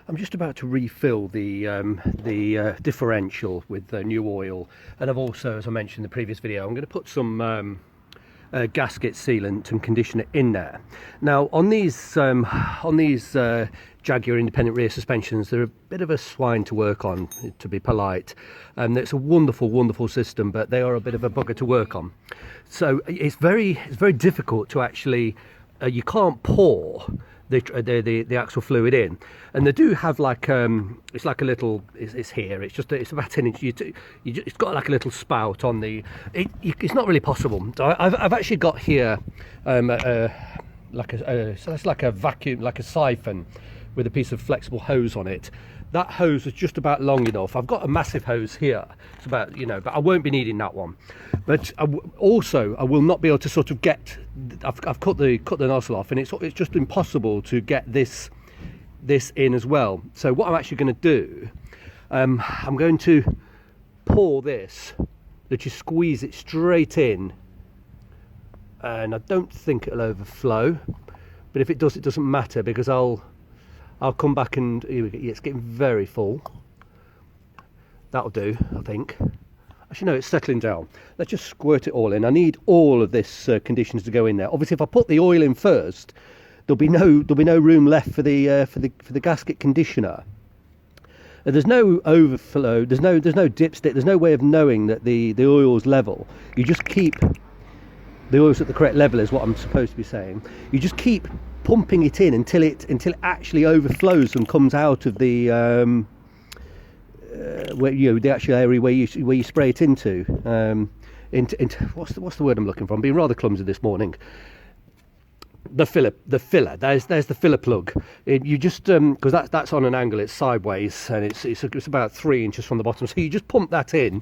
I'm just about to refill the differential with new oil, and I've also, as I mentioned in the previous video, I'm going to put some gasket sealant and conditioner in there. Now on these Jaguar Independent Rear Suspensions, they're a bit of a swine to work on, to be polite. It's a wonderful system, but they are a bit of a bugger to work on. So it's very difficult to actually, you can't pour the actual fluid in, and they do have like it's like a little, it's here, it's about 10 inches, it's got like a little spout on the, it's not really possible. So I've actually got here so that's like a vacuum, like a siphon with a piece of flexible hose on it. That hose is just about long enough. I've got a massive hose here, it's about, you know, but I won't be needing that one. But also I will not be able to sort of get, I've cut the nozzle off, and it's just impossible to get this in as well. So what I'm actually going to do, I'm going to pour this, that you squeeze it straight in, and I don't think it'll overflow, but if it does, it doesn't matter, because I'll come back and it's getting very full. That'll do, I think. Actually no, it's settling down. Let's just squirt it all in. I need all of this conditions to go in there. Obviously if I put the oil in first, there'll be no room left for the gasket conditioner. There's no overflow, there's no dipstick, there's no way of knowing that the oil's level. You just keep the oil's at the correct level, is what I'm supposed to be saying. You just keep pumping it in until it actually overflows and comes out of the the actual area where you spray it into what's the word I'm looking for? I'm being rather clumsy this morning. The filler. There's the filler plug. You just because that's on an angle, it's sideways, and it's about 3 inches from the bottom. So you just pump that in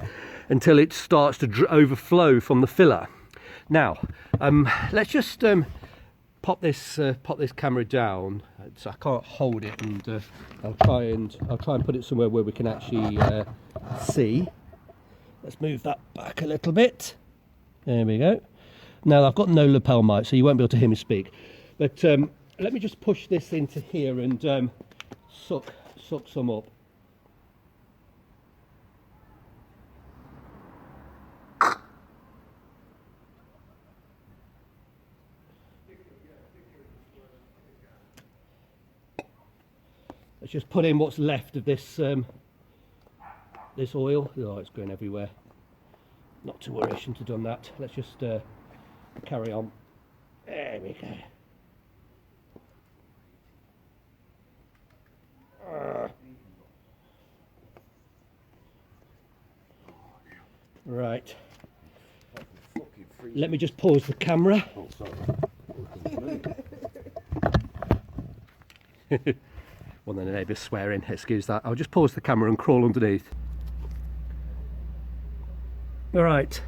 until it starts to overflow from the filler. Now let's just pop this camera down, so I can't hold it, and I'll try and put it somewhere where we can actually see. Let's move that back a little bit. There we go. Now I've got no lapel mic, so you won't be able to hear me speak, but let me just push this into here and suck some up. Let's just put in what's left of this this oil. Oh, it's going everywhere. Not to worry, I shouldn't have done that. Let's just carry on. There we go. Right. Let me just pause the camera. Oh, sorry. Well, then the neighbour's swearing, excuse that. I'll just pause the camera and crawl underneath. Alright,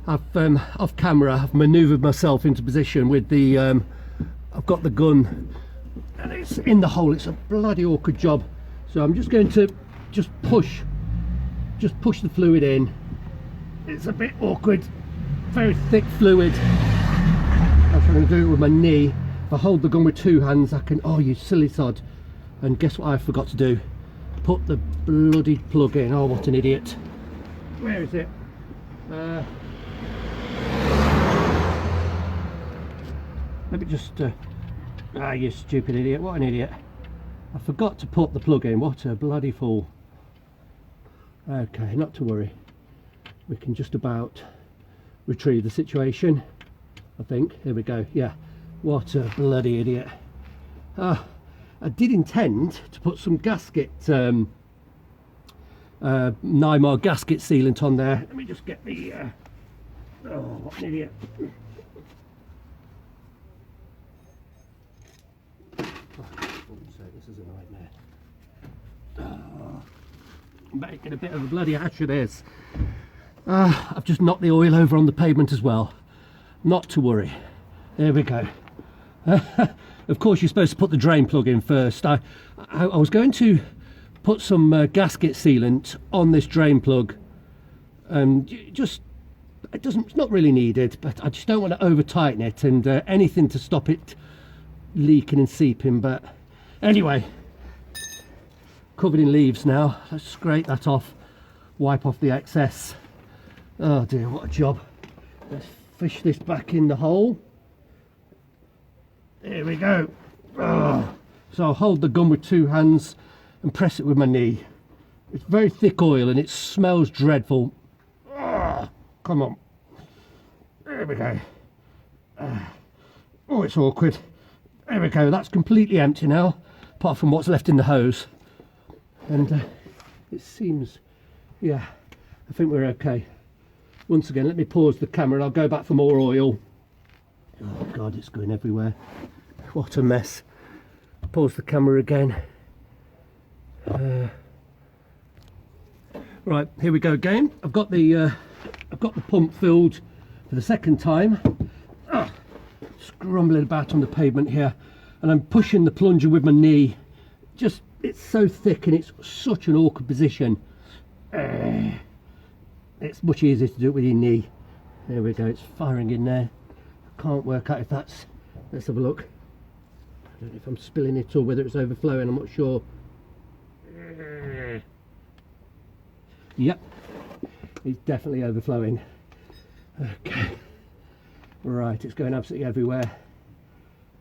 I've off camera, I've manoeuvred myself into position with the I've got the gun and it's in the hole. It's a bloody awkward job, so I'm just going to push the fluid in. It's a bit awkward, very thick fluid. I'm trying to do it with my knee. If I hold the gun with 2 hands, I can, oh you silly sod. And guess what I forgot to do? Put the bloody plug in. Oh, what an idiot. Where is it? Let me just you stupid idiot, what an idiot. I forgot to put the plug in. What a bloody fool. Okay, not to worry, we can just about retrieve the situation, I think. Here we go. Yeah, what a bloody idiot. I did intend to put some gasket Nymar gasket sealant on there. Let me just get the oh, what an idiot. This is a nightmare. Oh, I'm making a bit of a bloody hash of this. I've just knocked the oil over on the pavement as well. Not to worry. There we go. Of course you're supposed to put the drain plug in first. I was going to put some gasket sealant on this drain plug, and just it's not really needed, but I just don't want to over tighten it and anything to stop it leaking and seeping. But anyway, covered in leaves now. Let's scrape that off, wipe off the excess. Oh dear, what a job. Let's fish this back in the hole. There we go. Oh. So I'll hold the gun with 2 hands and press it with my knee. It's very thick oil and it smells dreadful. Oh, come on. There we go. Oh, it's awkward. There we go. That's completely empty now, apart from what's left in the hose. And it seems, yeah, I think we're okay. Once again, let me pause the camera and I'll go back for more oil. Oh God, it's going everywhere. What a mess. Pause the camera again. Right, here we go again. I've got the pump filled for the second time. Scrumbling about on the pavement here, and I'm pushing the plunger with my knee. Just, it's so thick and it's such an awkward position. It's much easier to do it with your knee. There we go, it's firing in there. I can't work out if that's, let's have a look. I don't know if I'm spilling it or whether it's overflowing, I'm not sure. Yep, it's definitely overflowing. Okay, right, it's going absolutely everywhere.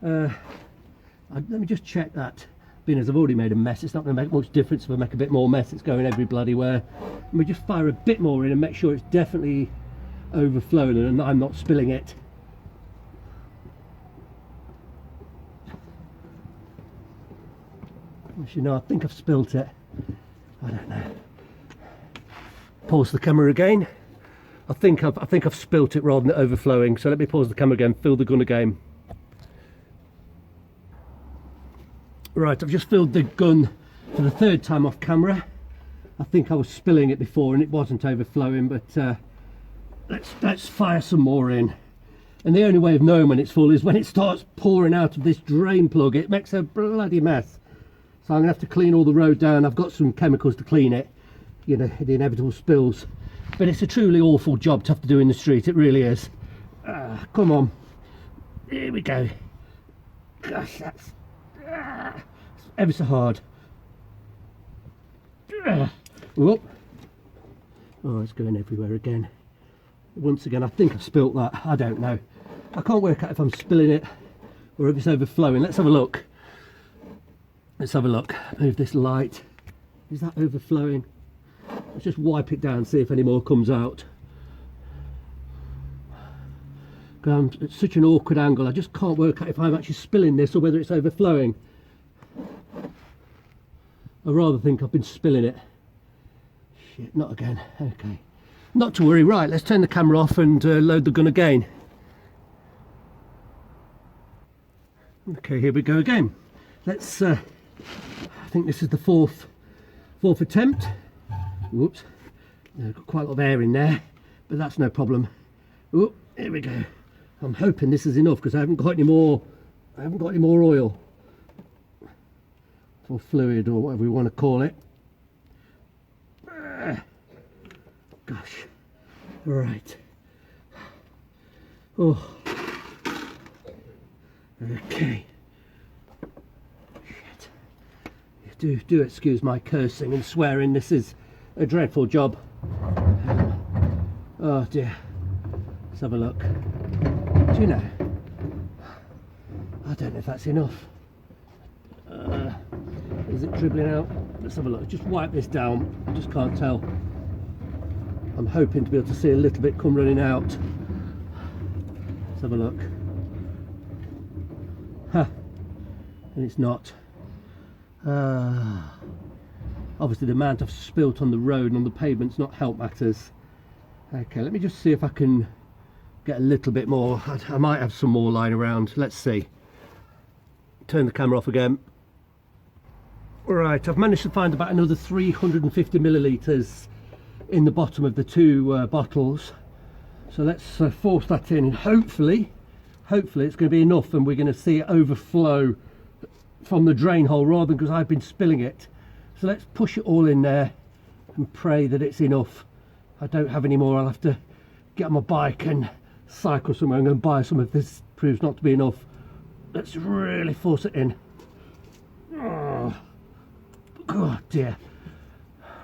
Let me just check that. Being as I've already made a mess, it's not going to make much difference if I make a bit more mess. It's going every bloody where. Let me just fire a bit more in and make sure it's definitely overflowing and I'm not spilling it. Actually, no, I think I've spilt it. I don't know. Pause the camera again. I think I've spilt it rather than overflowing. So let me pause the camera again. Fill the gun again. Right, I've just filled the gun for the 3rd time off camera. I think I was spilling it before and it wasn't overflowing, but let's fire some more in. And the only way of knowing when it's full is when it starts pouring out of this drain plug. It makes a bloody mess. So I'm gonna have to clean all the road down. I've got some chemicals to clean it, you know, the inevitable spills. But it's a truly awful job to have to do in the street, it really is. Come on, here we go. Gosh, that's ever so hard. Whoop. Oh, it's going everywhere again. Once again, I think I've spilt that. I don't know. I can't work out if I'm spilling it or if it's overflowing. Let's have a look. Let's have a look. Move this light. Is that overflowing? Let's just wipe it down, see if any more comes out. It's such an awkward angle. I just can't work out if I'm actually spilling this or whether it's overflowing. I rather think I've been spilling it. Shit, not again. Okay. Not to worry. Right, let's turn the camera off and load the gun again. Okay, here we go again. Let's, I think this is the fourth attempt. Whoops. I've got quite a lot of air in there, but that's no problem. Oh, here we go. I'm hoping this is enough because I haven't got any more oil or fluid or whatever we want to call it. Gosh. Right. Oh. Okay. Shit. Do excuse my cursing and swearing. This is a dreadful job. Oh dear. Let's have a look. Do you know? I don't know if that's enough. Is it dribbling out? Let's have a look. Just wipe this down. I just can't tell. I'm hoping to be able to see a little bit come running out. Let's have a look. Huh. And it's not. Obviously the amount I've spilt on the road and on the pavement's not helped matters. Okay, let me just see if I can get a little bit more. I might have some more lying around. Let's see. Turn the camera off again. Right, I've managed to find about another 350 millilitres in the bottom of the 2 bottles. So let's force that in, and hopefully it's going to be enough and we're going to see it overflow from the drain hole rather than because I've been spilling it. So let's push it all in there and pray that it's enough. I don't have any more. I'll have to get on my bike and cycle somewhere. I'm going to buy some if this proves not to be enough. Let's really force it in. Oh, Oh dear.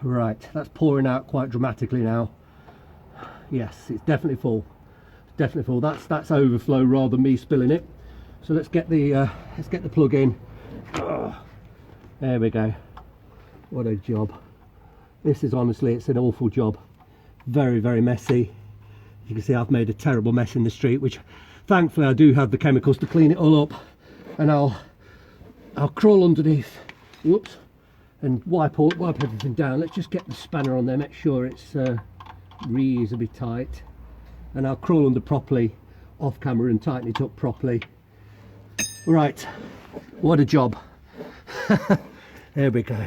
Right, that's pouring out quite dramatically now. Yes, it's definitely full. Definitely full. That's overflow rather than me spilling it. So let's get the plug in. Oh, there we go. What a job. This is honestly, it's an awful job. Very, very messy. You can see I've made a terrible mess in the street, which thankfully I do have the chemicals to clean it all up. And I'll crawl underneath. Whoops. And wipe everything down. Let's just get the spanner on there, make sure it's reasonably tight, and I'll crawl under properly off camera and tighten it up properly. Right, what a job. There we go.